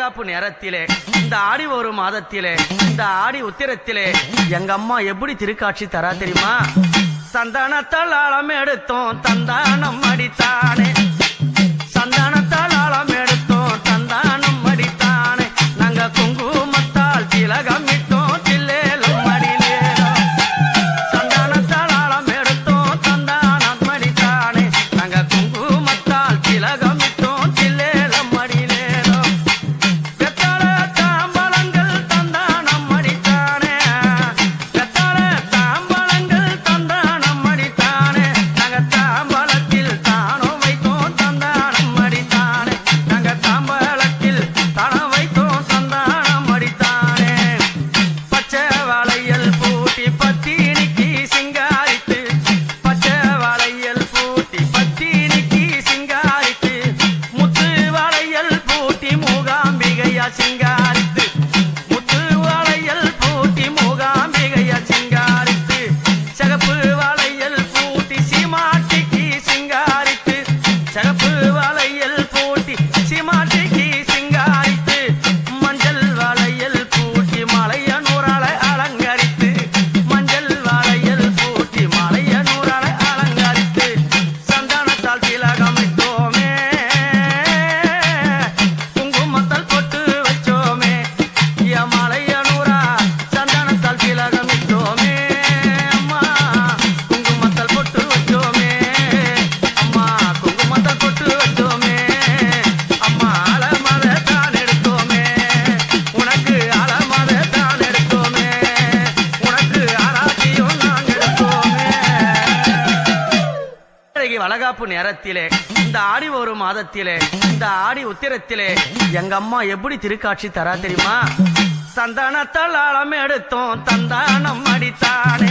வளகாப்பு நேரத்திலே இந்த ஆடி ஒரு மாதத்திலே இந்த ஆடி உத்திரத்திலே எங்க அம்மா எப்படி திருக்காட்சி தரா தெரியுமா? சந்தானத்தால் ஆழம் எடுத்தோம் தந்தானம் அடித்தானே, சந்தானத்தால் ஆழம் எடுத்தோம் தந்தானம் அடித்தானே, நாங்க குங்குமத்தால் திலகம் இட்டோம் தில்லேலும் அடிலேலும். சந்தானத்தால் ஆழம் எடுத்தோம் தந்தானம் அடித்தானே, நாங்க குங்குமத்தால் திலகம் இட்டோம் தில்லேலும் அடிலேலும். வெத்தல தாம்பலங்கள் தந்தானம் அடித்தானே, வெத்தல தாம்பலங்கள் தந்தானம் அடித்தானே, நாங்க தாம்பலத்தில் தானம் வைத்தோம் தந்தானம் அடித்தானே, நாங்க தாம்பலத்தில் தானம் வைத்தோம் தந்தானம் அடித்தானே. பச்சை வளையல் பூட்டி பத்தினிக்கு சிங்காரித்து, பச்சை வளையல் பூட்டி பத்தினிக்கு சிங்காரித்து, முத்து வளையல் பூட்டி மூகாம்பிகையா சிங்காரித்து, முத்து வளையல் பூட்டி மூகாம்பிகையா சிங்காரித்து, சிகப்பு வளையல் பூட்டி சீமாட்டிக்கு சிங்காரித்து, சிகப்பு வளையல் பூட்டி சீமாட்டிக்கு சிங்காரித்து, மஞ்சள் வளையல் பூட்டி மலையனூராளை அலங்கரித்து, மஞ்சள் வளையல் பூட்டி மலையனூராளை அலங்கரித்து, சந்தானத்தால் திலகமிட்டோமே, குங்குமத்தால் பொட்டு வச்சோமே, என் மலையனூரா சந்தானத்தால் திலகமிட்டோமே, அம்மா குங்குமத்தால் பொட்டு வச்சோமே, அம்மா குங்குமத்தால் பொட்டு வச்சோமே, அம்மா அலமலை தான் எடுத்தோமே, உனக்கு அலமலை தான் எடுத்தோமே, உனக்கு ஆராய்ச்சியும் நாங்க எடுத்தோமே. வளகாப்பு நேரத்திலே இந்த ஆடி ஒரு மாதத்திலே இந்த ஆடி உத்திரத்திலே எங்க அம்மா எப்படி திருக்காட்சி தரா தெரியுமா? சந்தானத்தால் ஆழம் எடுத்தோம் தந்தானம் அடித்தானே,